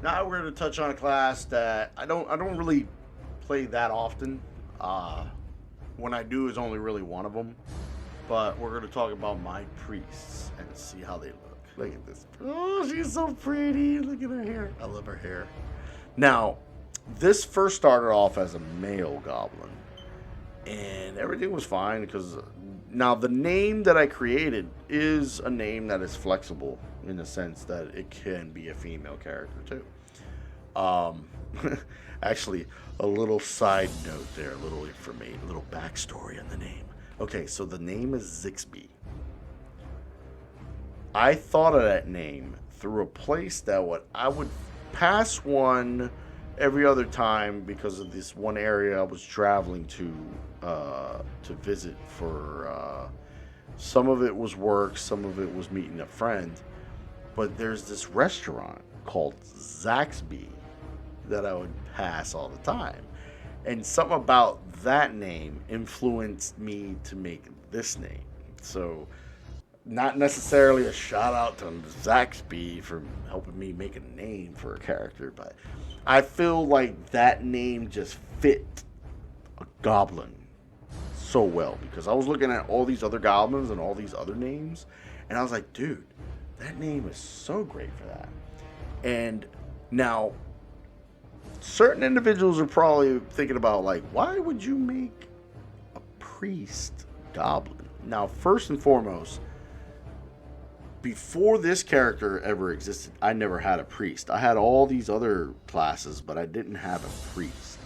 Now we're going to touch on a class that I don't really play that often. When I do, is only really one of them. But we're going to talk about my priests and see how they look. Look at this. Oh, she's so pretty. Look at her hair. I love her hair. Now, this first started off as a male goblin, and everything was fine because now the name that I created is a name that is flexible in the sense that it can be a female character too. Um, Actually, a little side note there, a little information, a little backstory on the name. Okay, so the name is Zixbi. I thought of that name through a place that I would pass one every other time because of this one area I was traveling to visit for. Some of it was work, some of it was meeting a friend. But there's this restaurant called Zixbi that I would pass all the time. And something about that name influenced me to make this name. So, not necessarily a shout out to Zixbi for helping me make a name for a character, but I feel like that name just fit a goblin so well because I was looking at all these other goblins and all these other names, and I was like, dude, that name is so great for that. And now, certain individuals are probably thinking about, like, why would you make a priest goblin? Now, first and foremost, before this character ever existed, I never had a priest. I had all these other classes, but I didn't have a priest.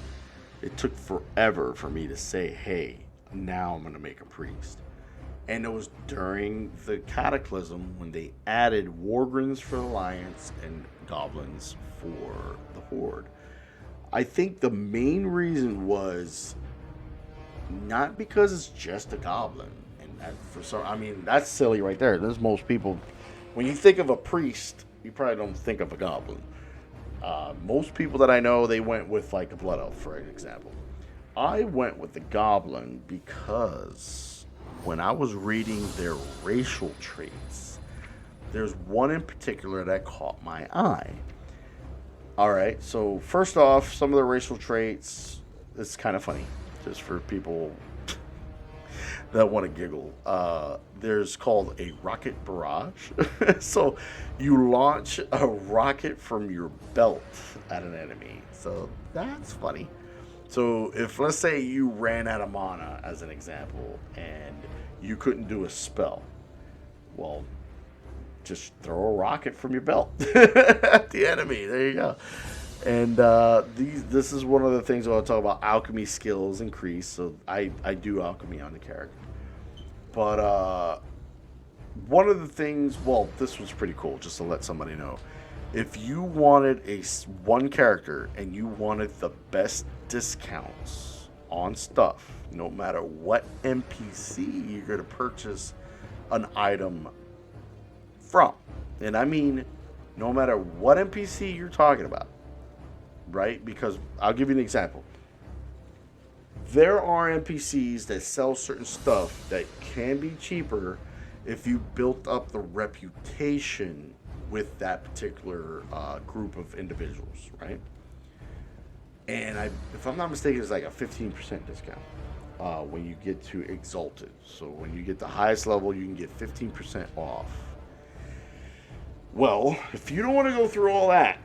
It took forever for me to say, hey, now I'm going to make a priest. And it was during the Cataclysm when they added Wargrins for the Alliance and Goblins for the Horde. I think the main reason was not because it's just a goblin. That's silly right there. There's most people, when you think of a priest, you probably don't think of a goblin. Most people that I know, they went with like a blood elf, for example. I went with the goblin because when I was reading their racial traits, there's one in particular that caught my eye. All right, so first off, some of the racial traits, it's kind of funny, just for people that want to giggle. There's called a rocket barrage. So you launch a rocket from your belt at an enemy. So that's funny. So if, let's say, you ran out of mana, as an example, and you couldn't do a spell, well, just throw a rocket from your belt at the enemy. There you go. And this is one of the things I'll talk about. Alchemy skills increase, so I do alchemy on the character. But one of the things, well, this was pretty cool, just to let somebody know. If you wanted one character and you wanted the best discounts on stuff, no matter what NPC you're going to purchase an item from, and I mean no matter what NPC you're talking about, right? Because I'll give you an example. There are NPCs that sell certain stuff that can be cheaper if you built up the reputation with that particular group of individuals, right? And if I'm not mistaken, it's like a 15% discount when you get to Exalted. So when you get the highest level, you can get 15% off. Well, if you don't want to go through all that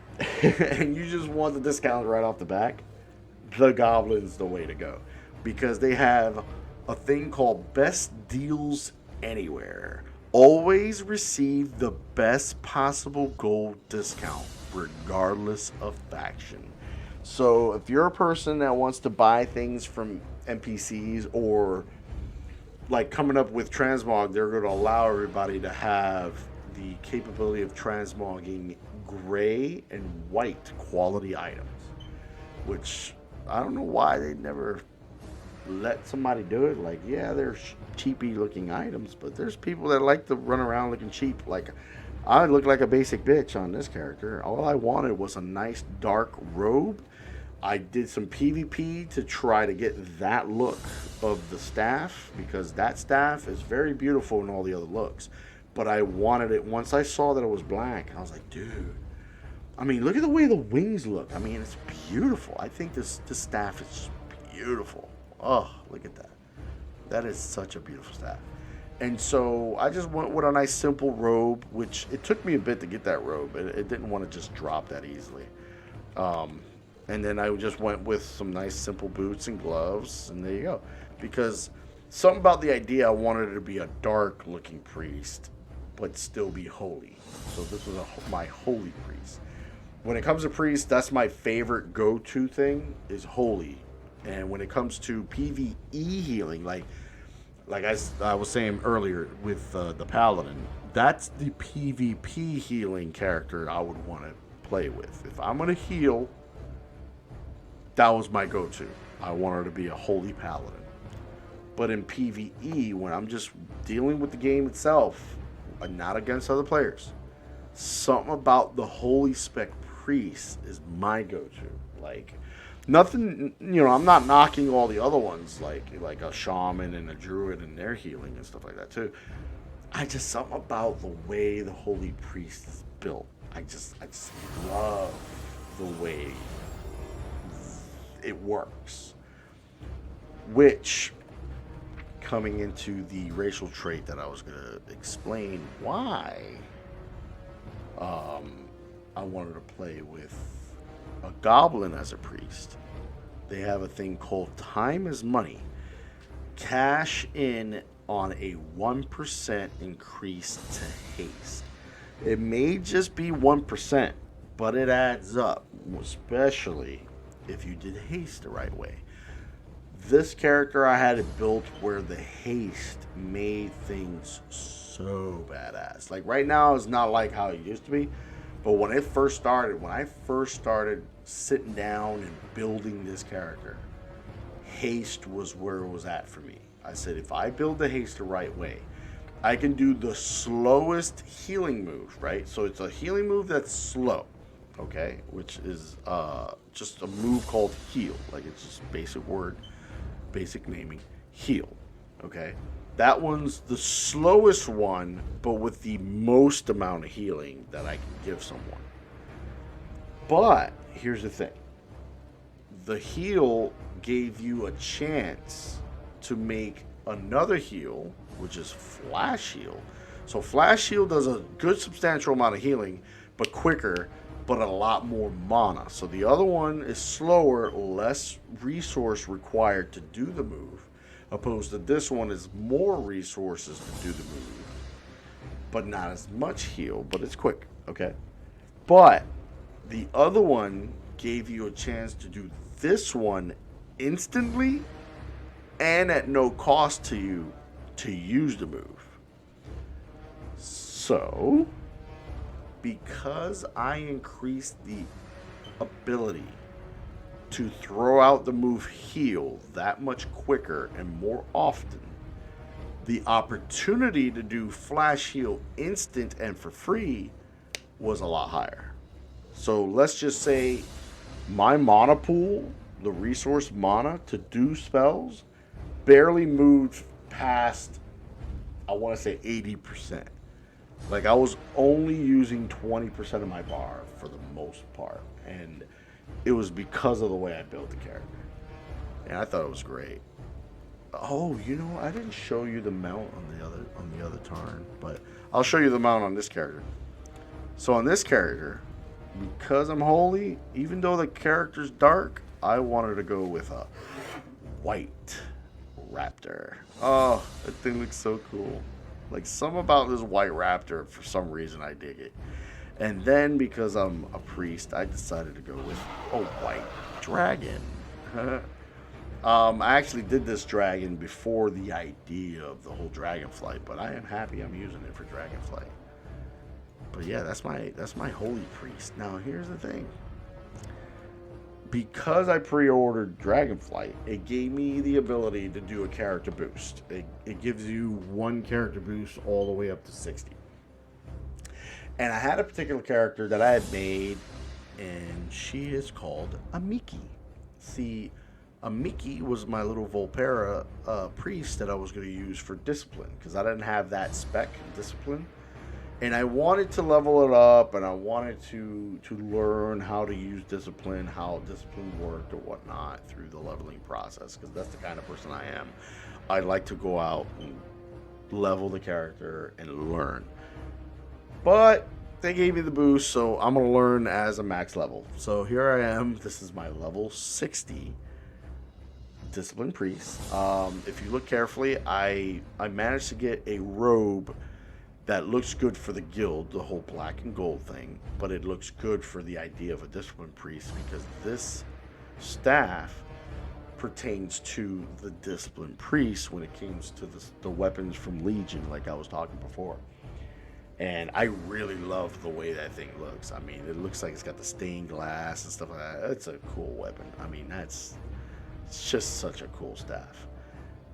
and you just want the discount right off the back, the Goblin's the way to go. Because they have a thing called Best Deals Anywhere. Always receive the best possible gold discount, regardless of faction. So if you're a person that wants to buy things from NPCs, or like coming up with Transmog, they're going to allow everybody to have the capability of transmogging gray and white quality items, which I don't know why they never let somebody do it. Like, yeah, they're cheapy looking items, but there's people that like to run around looking cheap. Like, I look like a basic bitch on this character. All I wanted was a nice dark robe. I did some PvP to try to get that look of the staff, because that staff is very beautiful in all the other looks. But I wanted it, once I saw that it was black, I was like, dude, I mean, look at the way the wings look. I mean, it's beautiful. I think this staff is just beautiful. Oh, look at that. That is such a beautiful staff. And so I just went with a nice simple robe, which it took me a bit to get that robe. It didn't want to just drop that easily. And then I just went with some nice simple boots and gloves, and there you go. Because something about the idea, I wanted it to be a dark looking priest, but still be holy. So this was my holy priest. When it comes to priest, that's my favorite go-to thing, is holy. And when it comes to PvE healing, like I was saying earlier with the paladin, that's the PvP healing character I would want to play with. If I'm going to heal, that was my go-to. I wanted to be a holy paladin. But in PvE, when I'm just dealing with the game itself, not against other players, something about the holy spec priest is my go-to. Like, nothing, I'm not knocking all the other ones, like a shaman and a druid and their healing and stuff like that too. Something about the way the holy priest is built. I just love the way it works. Which, coming into the racial trait that I was going to explain why I wanted to play with a goblin as a priest. They have a thing called time is money. Cash in on a 1% increase to haste. It may just be 1%, but it adds up, especially if you did haste the right way. This character, I had it built where the haste made things so badass. Like right now, it's not like how it used to be. But when I first started sitting down and building this character, haste was where it was at for me. I said, if I build the haste the right way, I can do the slowest healing move, right? So it's a healing move that's slow, okay? Which is just a move called heal. Like, it's just basic naming, heal, okay? That one's the slowest one, but with the most amount of healing that I can give someone. But here's the thing. The heal gave you a chance to make another heal, which is flash heal. So flash heal does a good substantial amount of healing, but quicker, but a lot more mana. So the other one is slower, less resource required to do the move, opposed to this one is more resources to do the move, but not as much heal, but it's quick, okay? But the other one gave you a chance to do this one instantly and at no cost to you to use the move. So, because I increased the ability to throw out the move heal that much quicker and more often, the opportunity to do flash heal instant and for free was a lot higher. So let's just say my mana pool, the resource mana to do spells, barely moved past, I want to say 80%. Like, I was only using 20% of my bar for the most part, and it was because of the way I built the character. And I thought it was great. Oh, I didn't show you the mount on the other turn, but I'll show you the mount on this character. So on this character, because I'm holy, even though the character's dark, I wanted to go with a white raptor. Oh, that thing looks so cool. Like, something about this white raptor, for some reason I dig it. And then, because I'm a priest, I decided to go with a white dragon. I actually did this dragon before the idea of the whole dragonflight, but I am happy I'm using it for dragonflight. But yeah, that's my holy priest. Now, here's the thing. Because I pre-ordered Dragonflight, it gave me the ability to do a character boost. It gives you one character boost all the way up to 60. And I had a particular character that I had made, and she is called Ammeki. See, Ammeki was my little Volpera priest that I was going to use for discipline, because I didn't have that spec discipline. And I wanted to level it up, and I wanted to learn how to use discipline, how discipline worked or whatnot through the leveling process, because that's the kind of person I am. I like to go out and level the character and learn. But they gave me the boost, so I'm gonna learn as a max level. So here I am. This is my level 60 discipline priest. If you look carefully, I managed to get a robe that looks good for the guild, the whole black and gold thing, but it looks good for the idea of a discipline priest because this staff pertains to the discipline priest when it comes to the weapons from Legion, like I was talking before. And I really love the way that thing looks. I mean, it looks like it's got the stained glass and stuff like that. It's a cool weapon. I mean, it's just such a cool staff.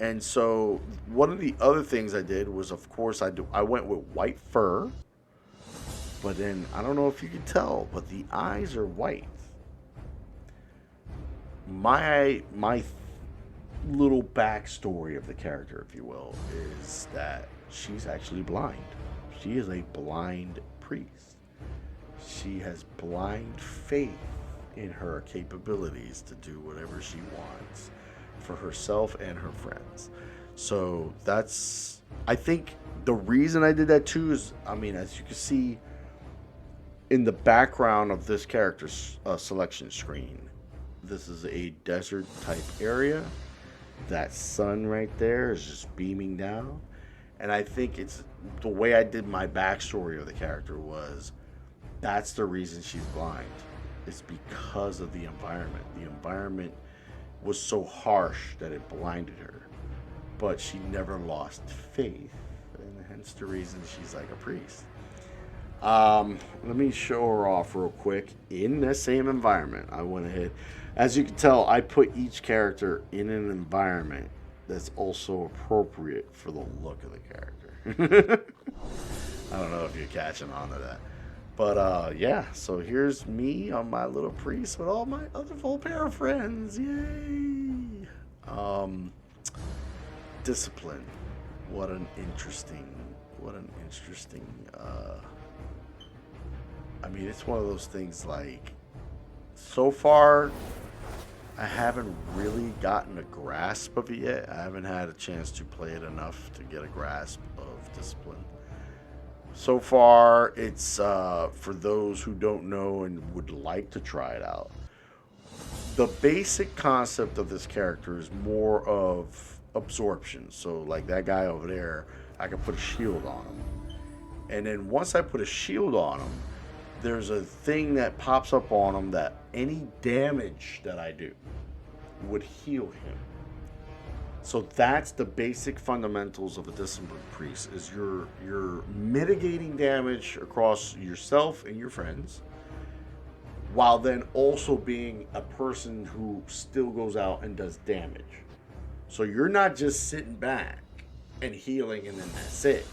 And so one of the other things I did was, of course, I went with white fur. But then, I don't know if you can tell, but the eyes are white. My little backstory of the character, if you will, is that she's actually blind. She is a blind priest. She has blind faith in her capabilities to do whatever she wants for herself and her friends. So that's, I think the reason I did that too is, I mean, as you can see in the background of this character's selection screen, this is a desert type area. That sun right there is just beaming down. And I think it's the way I did my backstory of the character was that's the reason she's blind. It's because of the environment. The environment was so harsh that it blinded her. But she never lost faith. And hence the reason she's like a priest. Let me show her off real quick. In the same environment, I went ahead. As you can tell, I put each character in an environment that's also appropriate for the look of the character. I don't know if you're catching on to that. But yeah, so here's me on my little priest with all my other Volpera friends. Yay! Discipline. What an interesting I mean, it's one of those things like, so far, I haven't really gotten a grasp of it yet. I haven't had a chance to play it enough to get a grasp of discipline. So far, it's for those who don't know and would like to try it out. The basic concept of this character is more of absorption. So like that guy over there, I can put a shield on him. And then once I put a shield on him, there's a thing that pops up on him that any damage that I do would heal him. So that's the basic fundamentals of a discipline priest, is you're mitigating damage across yourself and your friends, while then also being a person who still goes out and does damage. So you're not just sitting back and healing and then that's it,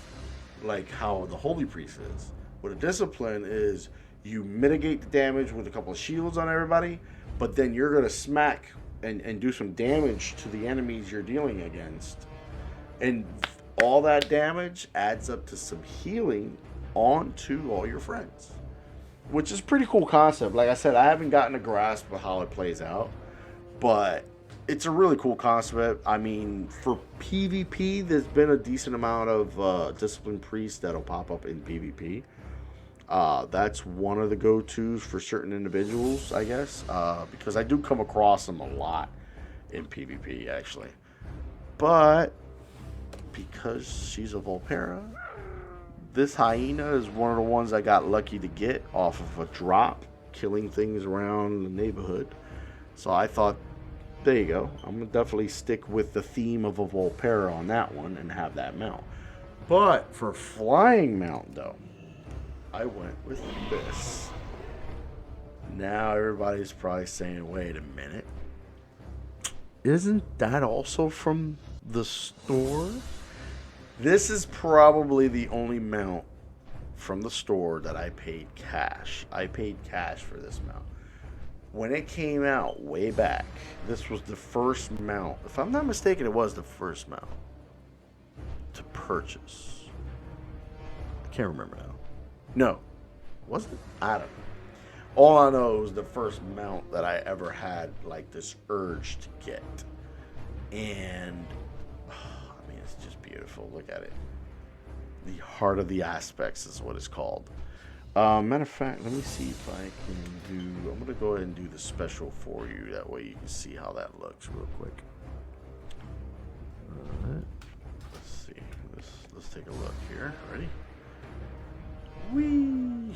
like how the holy priest is. What a discipline is, you mitigate the damage with a couple of shields on everybody, but then you're going to smack and do some damage to the enemies you're dealing against. And all that damage adds up to some healing onto all your friends, which is a pretty cool concept. Like I said, I haven't gotten a grasp of how it plays out, but it's a really cool concept. I mean, for PvP, there's been a decent amount of discipline priests that'll pop up in PvP. That's one of the go-tos for certain individuals, I guess, because I do come across them a lot in PvP, actually. But because she's a Volpera, this hyena is one of the ones I got lucky to get off of a drop, killing things around the neighborhood. So I thought, there you go. I'm going to definitely stick with the theme of a Volpera on that one and have that mount. But for flying mount, though, I went with this. Now everybody's probably saying, wait a minute. Isn't that also from the store? This is probably the only mount from the store that I paid cash. I paid cash for this mount. When it came out way back, this was the first mount. If I'm not mistaken, it was the first mount to purchase. I can't remember now. No, was it? I don't know. All I know is the first mount that I ever had like this urge to get. And I mean, it's just beautiful. Look at it. The Heart of the Aspects is what it's called. Matter of fact, let me see if I can do. I'm gonna go ahead and do the special for you. That way you can see how that looks real quick. Alright. Let's see. Let's take a look here. Ready? Whee!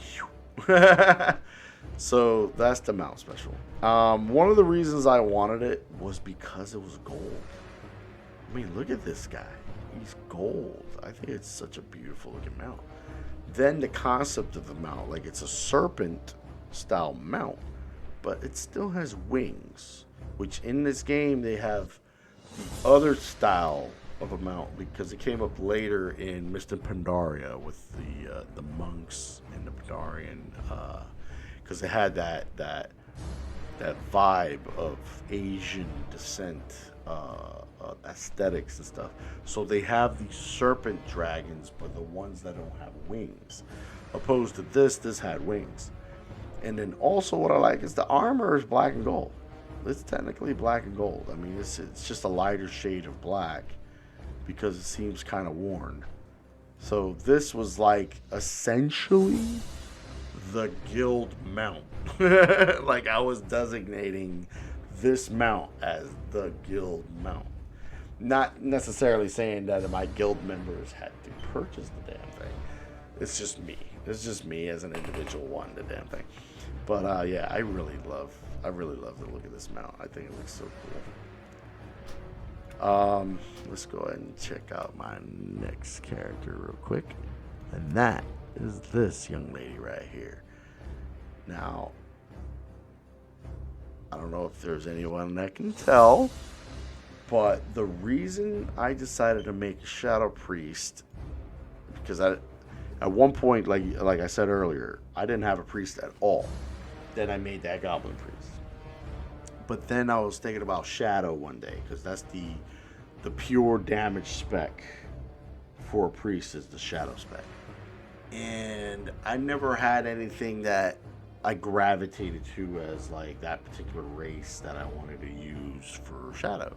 So that's the mount special. One of the reasons I wanted it was because it was gold. I mean, look at this guy. He's gold. I think it's such a beautiful looking mount. Then the concept of the mount, like it's a serpent style mount, but it still has wings, which in this game they have the other style of a mount because it came up later in Mr. Pandaria with the monks and the Pandarian, because it had that vibe of Asian descent aesthetics and stuff. So they have these serpent dragons, but the ones that don't have wings. Opposed to this had wings. And then also what I like is the armor is black and gold. It's technically black and gold. I mean, it's just a lighter shade of black because it seems kind of worn. So this was like essentially the guild mount. Like I was designating this mount as the guild mount. Not necessarily saying that my guild members had to purchase the damn thing. It's just me. It's just me as an individual wanting the damn thing. But yeah, I really love the look of this mount. I think it looks so cool. Let's go ahead and check out my next character real quick. And that is this young lady right here. Now, I don't know if there's anyone that can tell, but the reason I decided to make a Shadow Priest, because at one point, like I said earlier, I didn't have a priest at all. Then I made that Goblin Priest. But then I was thinking about Shadow one day, because that's the pure damage spec for a priest is the Shadow spec. And I never had anything that I gravitated to as like that particular race that I wanted to use for Shadow.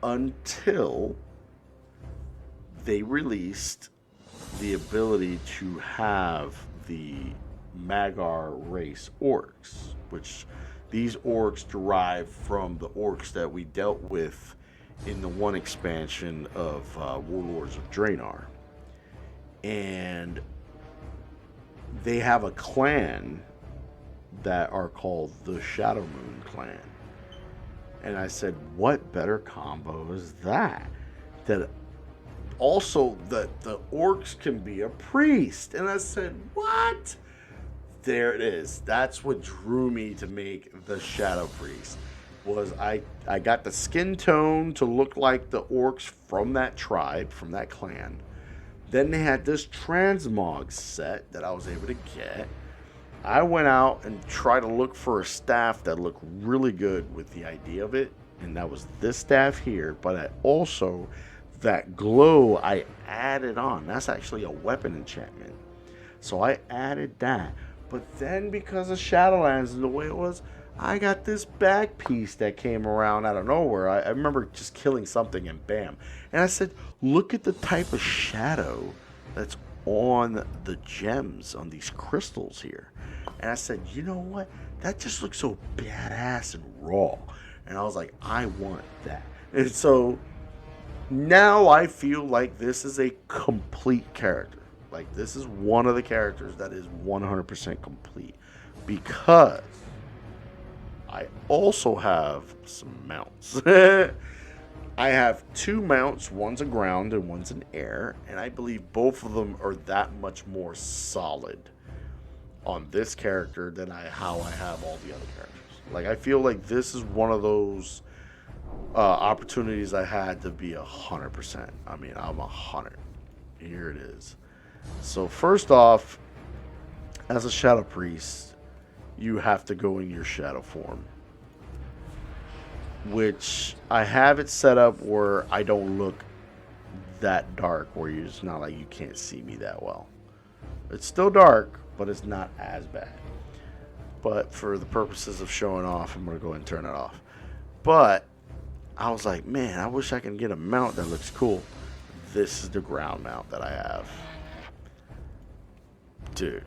Until they released the ability to have the Magar race orcs, which these orcs derive from the orcs that we dealt with in the one expansion of Warlords of Draenor. And they have a clan that are called the Shadow Moon clan. And I said, what better combo is that? That also that the orcs can be a priest. And I said, what? There it is. That's what drew me to make the Shadow Priest. Was I got the skin tone to look like the orcs from that tribe, from that clan. Then they had this Transmog set that I was able to get. I went out and tried to look for a staff that looked really good with the idea of it. And that was this staff here. But also, that glow I added on. That's actually a weapon enchantment. So I added that. But then because of Shadowlands and the way it was, I got this back piece that came around out of nowhere. I remember just killing something and bam. And I said, look at the type of shadow that's on the gems, on these crystals here. And I said, you know what? That just looks so badass and raw. And I was like, I want that. And so now I feel like this is a complete character. Like this is one of the characters that is 100% complete. Because I also have some mounts. I have two mounts. One's a ground and one's an air. And I believe both of them are that much more solid on this character than how I have all the other characters. Like, I feel like this is one of those opportunities I had to be 100%. I mean, I'm 100. Here it is. So first off, as a Shadow Priest, you have to go in your shadow form, which I have it set up where I don't look that dark, where it's not like you can't see me that well. It's still dark, but it's not as bad. But for the purposes of showing off, I'm going to go ahead and turn it off. But I was like, man, I wish I can get a mount that looks cool. This is the ground mount that I have. Dude,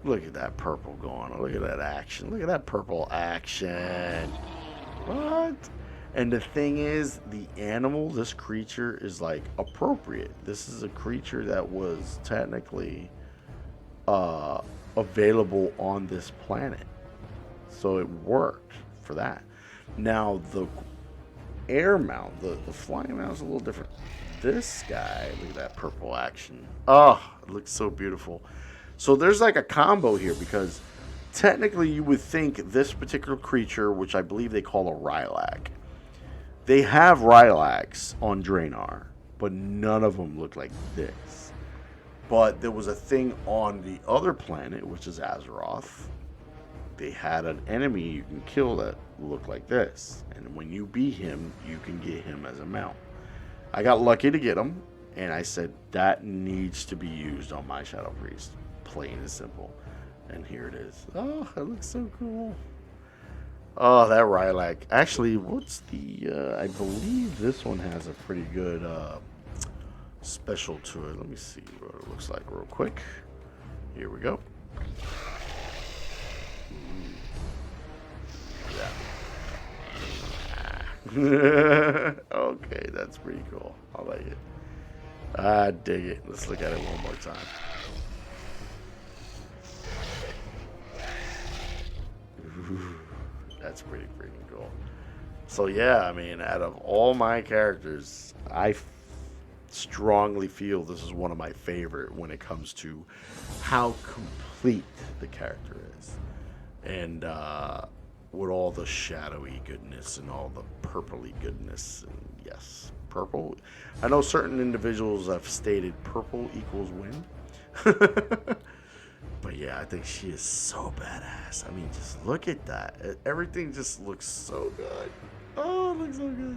look at that purple going on. Look at that action. Look at that purple action. What? And the thing is, the animal, this creature is like appropriate. This is a creature that was technically available on this planet. So it worked for that. Now, the air mount, the flying mount is a little different. This guy, look at that purple action. Oh, it looks so beautiful. So there's like a combo here because technically you would think this particular creature, which I believe they call a Rylac, they have Rylacs on Draenor, but none of them look like this. But there was a thing on the other planet, which is Azeroth. They had an enemy you can kill that looked like this. And when you beat him, you can get him as a mount. I got lucky to get him, and I said, that needs to be used on my Shadow Priest. Plain and simple. And here it is. Oh, it looks so cool. Oh, that Rylac. Actually, what's the... I believe this one has a pretty good special to it. Let me see what it looks like real quick. Here we go. Yeah. Okay, that's pretty cool. I like it. I dig it. Let's look at it one more time. Ooh, that's pretty freaking cool. So yeah, I mean, out of all my characters, I strongly feel this is one of my favorite when it comes to how complete the character is. And with all the shadowy goodness and all the purpley goodness. And yes, purple. I know certain individuals have stated purple equals win. But yeah, I think she is so badass. I mean, just look at that. Everything just looks so good. Oh, it looks so good.